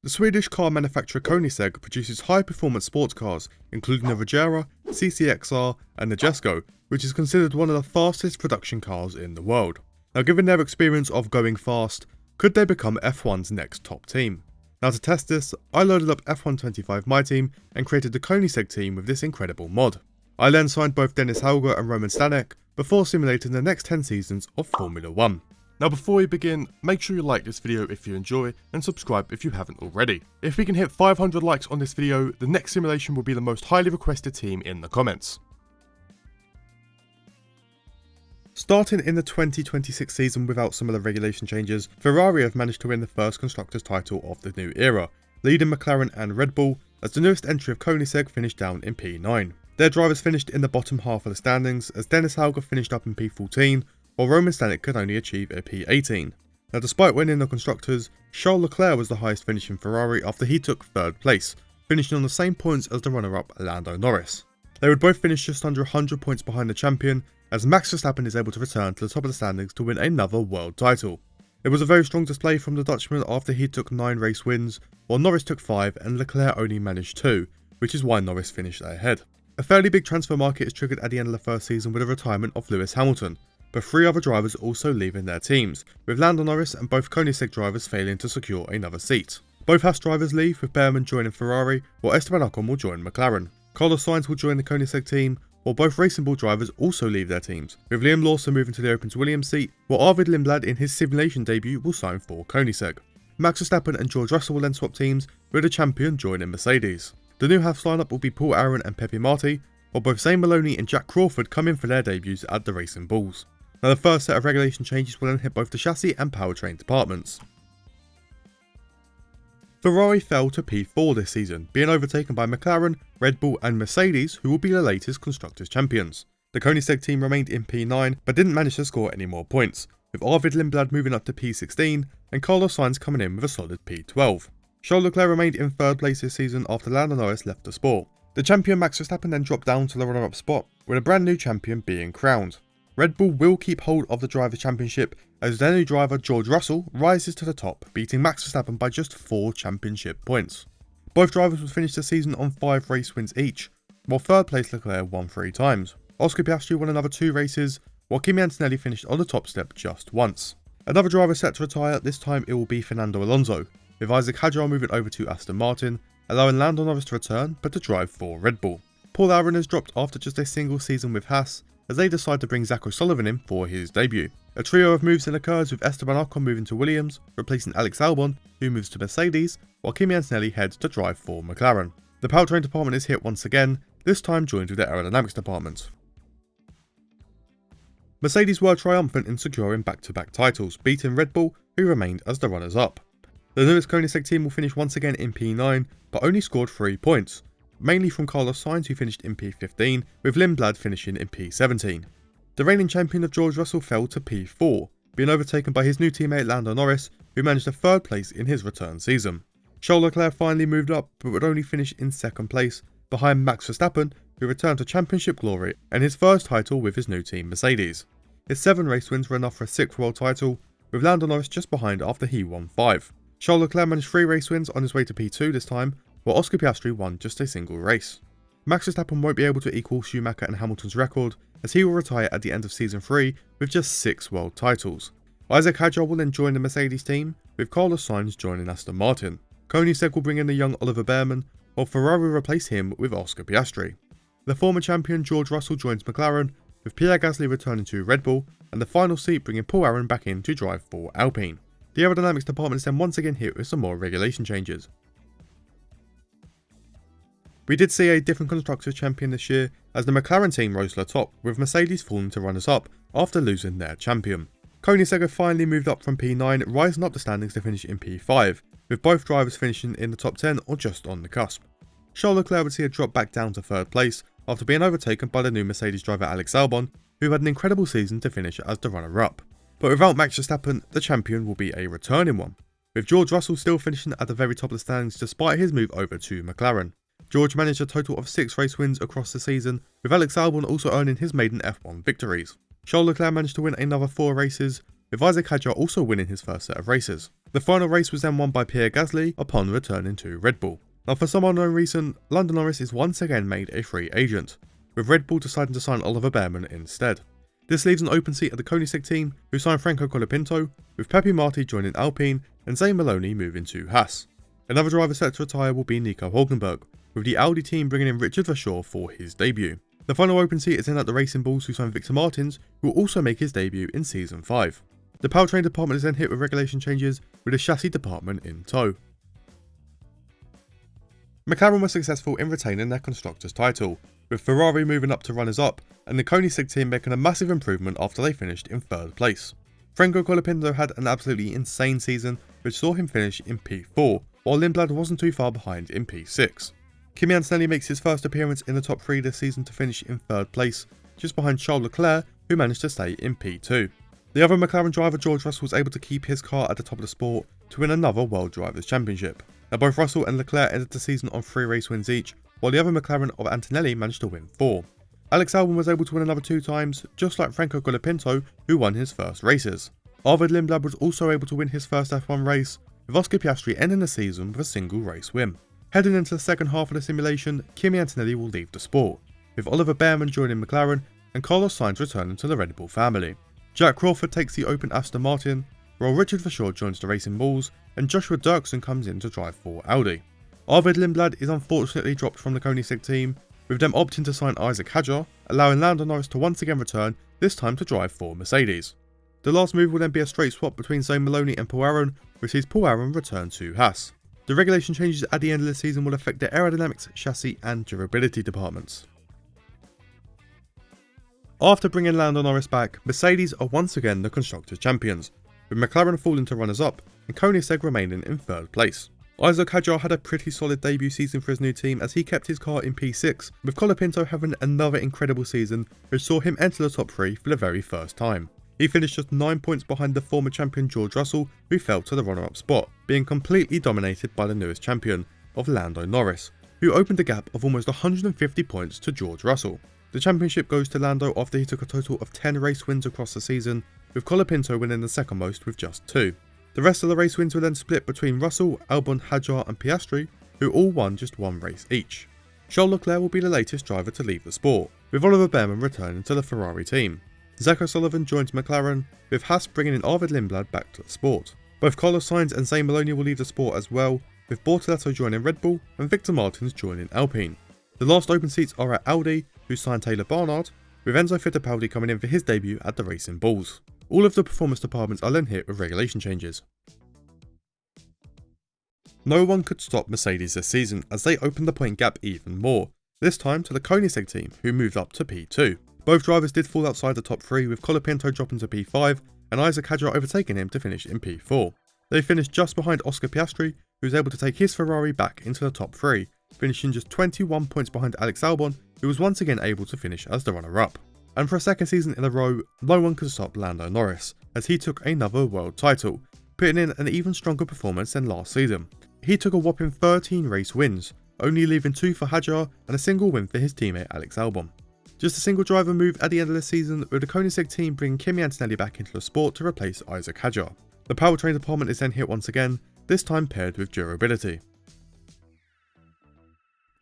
The Swedish car manufacturer KOENIGSEGG produces high-performance sports cars, including the Regera, CCXR and the Jesko, which is considered one of the fastest production cars in the world. Now, given their experience of going fast, could they become F1's next top team? Now, to test this, I loaded up F1 MyTeam and created the KOENIGSEGG team with this incredible mod. I then signed both Dennis Hauger and Roman Stanek before simulating the next 10 seasons of Formula 1. Now, before we begin, make sure you like this video if you enjoy and subscribe if you haven't already. If we can hit 500 likes on this video, the next simulation will be the most highly requested team in the comments. Starting in the 2026 season without some of the regulation changes, Ferrari have managed to win the first constructors title of the new era, leading McLaren and Red Bull as the newest entry of KOENIGSEGG finished down in P9. Their drivers finished in the bottom half of the standings as Dennis Hauger finished up in P14, while Roman Stanek could only achieve a P18. Now, despite winning the constructors, Charles Leclerc was the highest finishing Ferrari after he took third place, finishing on the same points as the runner-up Lando Norris. They would both finish just under 100 points behind the champion, as Max Verstappen is able to return to the top of the standings to win another world title. It was a very strong display from the Dutchman after he took 9 race wins, while Norris took 5 and Leclerc only managed 2, which is why Norris finished ahead. A fairly big transfer market is triggered at the end of the first season with the retirement of Lewis Hamilton, but 3 other drivers also leaving their teams, with Lando Norris and both KOENIGSEGG drivers failing to secure another seat. Both Haas drivers leave, with Behrman joining Ferrari, while Esteban Ocon will join McLaren. Carlos will join the KOENIGSEGG team, while both Racing Bull drivers also leave their teams, with Liam Lawson moving to the Open to Williams seat, while Arvid Lindblad in his simulation debut will sign for KOENIGSEGG. Max Verstappen and George Russell will then swap teams, with the champion joining Mercedes. The new Haas lineup will be Paul Aron and Pepe Marti, while both Zane Maloney and Jack Crawford come in for their debuts at the Racing Bulls. Now, the first set of regulation changes will then hit both the chassis and powertrain departments. Ferrari fell to P4 this season, being overtaken by McLaren, Red Bull and Mercedes, who will be the latest Constructors champions. The KOENIGSEGG team remained in P9 but didn't manage to score any more points, with Arvid Lindblad moving up to P16 and Carlos Sainz coming in with a solid P12. Charles Leclerc remained in third place this season after Lando Norris left the sport. The champion Max Verstappen then dropped down to the runner-up spot, with a brand new champion being crowned. Red Bull will keep hold of the Drivers' Championship as their new driver George Russell rises to the top, beating Max Verstappen by just 4 championship points. Both drivers would finish the season on 5 race wins each, while third place Leclerc won 3 times. Oscar Piastri won another 2 races, while Kimi Antonelli finished on the top step just once. Another driver set to retire, this time it will be Fernando Alonso, with Isaac Hadjar moving over to Aston Martin, allowing Lando Norris to return but to drive for Red Bull. Paul Aron has dropped after just a single season with Haas, as they decide to bring Zach O'Sullivan in for his debut. A trio of moves then occurs with Esteban Ocon moving to Williams, replacing Alex Albon, who moves to Mercedes, while Kimi Antonelli heads to drive for McLaren. The powertrain department is hit once again, this time joined with the aerodynamics department. Mercedes were triumphant in securing back-to-back titles, beating Red Bull, who remained as the runners-up. The newest KOENIGSEGG team will finish once again in P9, but only scored 3 points, mainly from Carlos Sainz, who finished in P15, with Lindblad finishing in P17. The reigning champion of George Russell fell to P4, being overtaken by his new teammate Lando Norris, who managed a 3rd place in his return season. Charles Leclerc finally moved up, but would only finish in 2nd place, behind Max Verstappen, who returned to championship glory and his first title with his new team Mercedes. His 7 race wins were enough for a 6th world title, with Lando Norris just behind after he won 5. Charles Leclerc managed 3 race wins on his way to P2 this time, while Oscar Piastri won just a single race. Max Verstappen won't be able to equal Schumacher and Hamilton's record, as he will retire at the end of Season 3 with just 6 world titles. Isaac Hadjar will then join the Mercedes team, with Carlos Sainz joining Aston Martin. KOENIGSEGG will bring in the young Oliver Behrman, while Ferrari will replace him with Oscar Piastri. The former champion George Russell joins McLaren, with Pierre Gasly returning to Red Bull, and the final seat bringing Paul Aron back in to drive for Alpine. The aerodynamics department is then once again hit with some more regulation changes. We did see a different Constructors champion this year, as the McLaren team rose to the top, with Mercedes falling to runners-up after losing their champion. KOENIGSEGG finally moved up from P9, rising up the standings to finish in P5, with both drivers finishing in the top 10 or just on the cusp. Charles Leclerc would see a drop back down to 3rd place after being overtaken by the new Mercedes driver Alex Albon, who had an incredible season to finish as the runner-up. But without Max Verstappen, the champion will be a returning one, with George Russell still finishing at the very top of the standings despite his move over to McLaren. George managed a total of 6 race wins across the season, with Alex Albon also earning his maiden F1 victories. Charles Leclerc managed to win another 4 races, with Isaac Hadjar also winning his first set of races. The final race was then won by Pierre Gasly upon returning to Red Bull. Now for some unknown reason, Lando Norris is once again made a free agent, with Red Bull deciding to sign Oliver Bearman instead. This leaves an open seat at the Koenigsegg team, who signed Franco Colapinto, with Pepe Marti joining Alpine and Zane Maloney moving to Haas. Another driver set to retire will be Nico Hülkenberg, with the Audi team bringing in Richard Verschoor for his debut. The final open seat is then at the Racing Bulls, who signed Victor Martins, who will also make his debut in Season 5. The powertrain department is then hit with regulation changes, with the chassis department in tow. McLaren were successful in retaining their Constructors title, with Ferrari moving up to runners-up and the Koenigsegg team making a massive improvement after they finished in 3rd place. Franco Colapinto had an absolutely insane season, which saw him finish in P4, while Lindblad wasn't too far behind in P6. Kimi Antonelli makes his first appearance in the top 3 this season to finish in 3rd place, just behind Charles Leclerc, who managed to stay in P2. The other McLaren driver, George Russell, was able to keep his car at the top of the sport to win another World Drivers' Championship. Now both Russell and Leclerc ended the season on 3 race wins each, while the other McLaren of Antonelli managed to win 4. Alex Albon was able to win another 2 times, just like Franco Colapinto, who won his first races. Arvid Lindblad was also able to win his first F1 race, with Oscar Piastri ending the season with a single race win. Heading into the second half of the simulation, Kimi Antonelli will leave the sport, with Oliver Bearman joining McLaren and Carlos Sainz returning to the Red Bull family. Jack Crawford takes the open Aston Martin, while Richard Verschoor joins the Racing Bulls and Joshua Dirksen comes in to drive for Audi. Arvid Lindblad is unfortunately dropped from the Koenigsegg team, with them opting to sign Isaac Hadjar, allowing Lando Norris to once again return, this time to drive for Mercedes. The last move will then be a straight swap between Zane Maloney and Paul Aron, which sees Paul Aron return to Haas. The regulation changes at the end of the season will affect the aerodynamics, chassis and durability departments. After bringing Lando Norris back, Mercedes are once again the Constructors' champions, with McLaren falling to runners-up and Koenigsegg remaining in 3rd place. Isaac Hadjar had a pretty solid debut season for his new team as he kept his car in P6, with Colapinto having another incredible season which saw him enter the top 3 for the very first time. He finished just 9 points behind the former champion George Russell, who fell to the runner-up spot, being completely dominated by the newest champion of Lando Norris, who opened a gap of almost 150 points to George Russell. The championship goes to Lando after he took a total of 10 race wins across the season, with Colapinto winning the second most with just 2. The rest of the race wins were then split between Russell, Albon, Hadjar and Piastri, who all won just 1 race each. Charles Leclerc will be the latest driver to leave the sport, with Oliver Bearman returning to the Ferrari team. Zach O'Sullivan joins McLaren, with Haas bringing in Arvid Lindblad back to the sport. Both Carlos Sainz and Zane Maloney will leave the sport as well, with Bortoleto joining Red Bull and Victor Martins joining Alpine. The last open seats are at Audi, who signed Taylor Barnard, with Enzo Fittipaldi coming in for his debut at the Racing Bulls. All of the performance departments are then hit with regulation changes. No one could stop Mercedes this season as they opened the point gap even more, this time to the Koenigsegg team, who moved up to P2. Both drivers did fall outside the top 3, with Colapinto dropping to P5 and Isaac Hadjar overtaking him to finish in P4. They finished just behind Oscar Piastri, who was able to take his Ferrari back into the top 3, finishing just 21 points behind Alex Albon, who was once again able to finish as the runner-up. And for a second season in a row, no one could stop Lando Norris, as he took another world title, putting in an even stronger performance than last season. He took a whopping 13 race wins, only leaving 2 for Hadjar and a single win for his teammate Alex Albon. Just a single driver move at the end of the season, with the Koenigsegg team bringing Kimi Antonelli back into the sport to replace Isaac Hadjar. The powertrain department is then hit once again, this time paired with durability.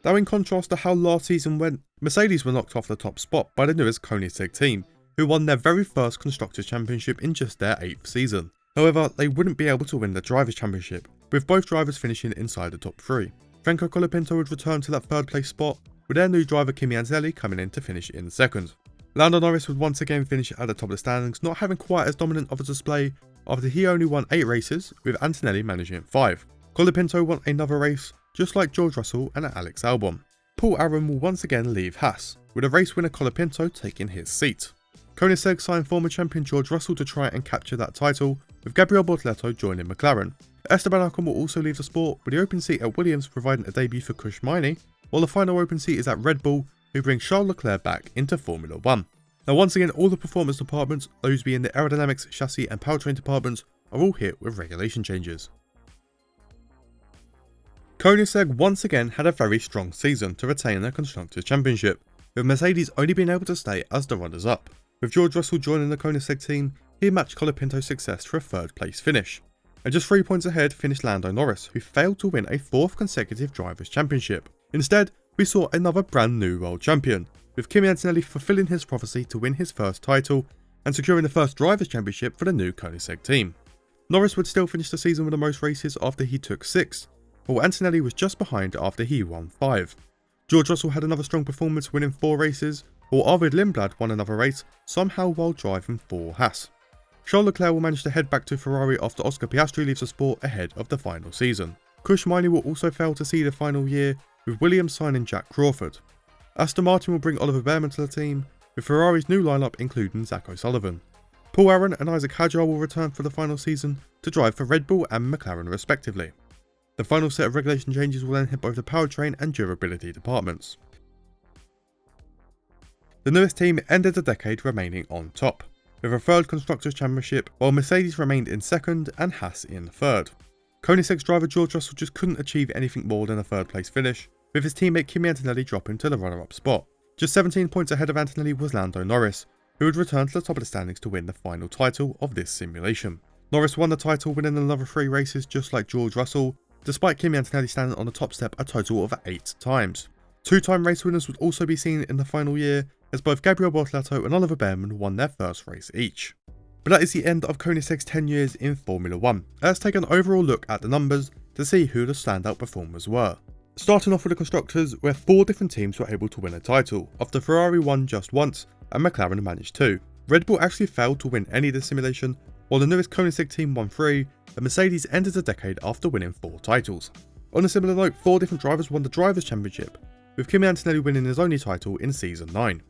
Now in contrast to how last season went, Mercedes were knocked off the top spot by the newest Koenigsegg team, who won their very first Constructors' Championship in just their 8th season. However, they wouldn't be able to win the Drivers' Championship, with both drivers finishing inside the top 3. Franco Colapinto would return to that 3rd place spot, with their new driver Kimi Antonelli coming in to finish in 2nd. Lando Norris would once again finish at the top of the standings, not having quite as dominant of a display after he only won 8 races, with Antonelli managing 5. Colapinto won another race, just like George Russell and Alex Albon. Paul Aron will once again leave Haas, with a race winner Colapinto taking his seat. Koenigsegg signed former champion George Russell to try and capture that title, with Gabriel Bortoleto joining McLaren. Esteban Ocon will also leave the sport, with the open seat at Williams providing a debut for Kush Maini, while the final open seat is at Red Bull, who brings Charles Leclerc back into Formula 1. Now once again, all the performance departments, those being the aerodynamics, chassis and powertrain departments, are all hit with regulation changes. Koenigsegg once again had a very strong season to retain their Constructors' Championship, with Mercedes only being able to stay as the runners-up. With George Russell joining the Koenigsegg team, he matched Colapinto's success for a 3rd place finish. And just 3 points ahead finished Lando Norris, who failed to win a 4th consecutive Drivers' Championship. Instead, we saw another brand new world champion, with Kimi Antonelli fulfilling his prophecy to win his first title and securing the first Drivers' Championship for the new KOENIGSEGG team. Norris would still finish the season with the most races after he took 6, while Antonelli was just behind after he won 5. George Russell had another strong performance, winning 4 races, while Arvid Lindblad won another race, somehow while driving for Haas. Charles Leclerc will manage to head back to Ferrari after Oscar Piastri leaves the sport ahead of the final season. Kush Miney will also fail to see the final year, with Williams signing Jack Crawford. Aston Martin will bring Oliver Behrman to the team, with Ferrari's new lineup including Zach O'Sullivan. Paul Aaron and Isaac Hadjar will return for the final season to drive for Red Bull and McLaren respectively. The final set of regulation changes will then hit both the powertrain and durability departments. The newest team ended the decade remaining on top, with a 3rd Constructors' Championship, while Mercedes remained in 2nd and Haas in 3rd. KOENIGSEGG's driver George Russell just couldn't achieve anything more than a 3rd place finish, with his teammate Kimi Antonelli dropping to the runner-up spot. Just 17 points ahead of Antonelli was Lando Norris, who would return to the top of the standings to win the final title of this simulation. Norris won the title, winning another 3 races just like George Russell, despite Kimi Antonelli standing on the top step a total of 8 times. 2-time race winners would also be seen in the final year, as both Gabriel Bortoleto and Oliver Behrman won their first race each. But that is the end of KOENIGSEGG's 10 years in Formula 1. Let's take an overall look at the numbers to see who the standout performers were. Starting off with the Constructors, where 4 different teams were able to win a title, after Ferrari won just once and McLaren managed 2. Red Bull actually failed to win any of the simulation, while the newest KOENIGSEGG team won 3, and Mercedes ended the decade after winning 4 titles. On a similar note, 4 different drivers won the Drivers' Championship, with Kimi Antonelli winning his only title in Season 9.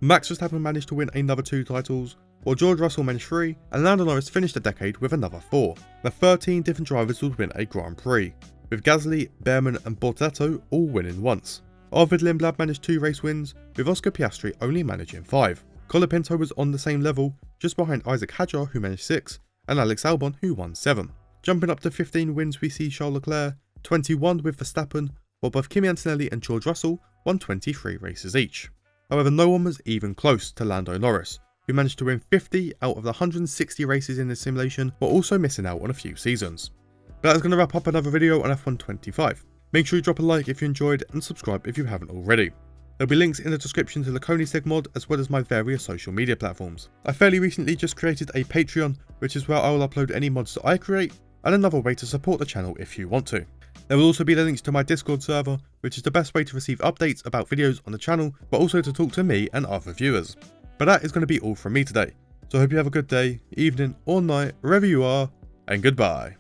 Max Verstappen managed to win another 2 titles, while George Russell managed 3, and Lando Norris finished the decade with another 4. The 13 different drivers would win a Grand Prix, with Gasly, Behrman and Bortoleto all winning once. Arvid Lindblad managed 2 race wins, with Oscar Piastri only managing 5. Colapinto was on the same level, just behind Isaac Hadjar who managed 6, and Alex Albon who won 7. Jumping up to 15 wins we see Charles Leclerc, 21 with Verstappen, while both Kimi Antonelli and George Russell won 23 races each. However, no one was even close to Lando Norris, who managed to win 50 out of the 160 races in this simulation, while also missing out on a few seasons. But that is going to wrap up another video on F1 25. Make sure you drop a like if you enjoyed and subscribe if you haven't already. There'll be links in the description to the KOENIGSEGG mod as well as my various social media platforms. I fairly recently just created a Patreon, which is where I will upload any mods that I create, and another way to support the channel if you want to. There will also be the links to my Discord server, which is the best way to receive updates about videos on the channel, but also to talk to me and other viewers. But that is going to be all from me today, so I hope you have a good day, evening or night, wherever you are, and goodbye.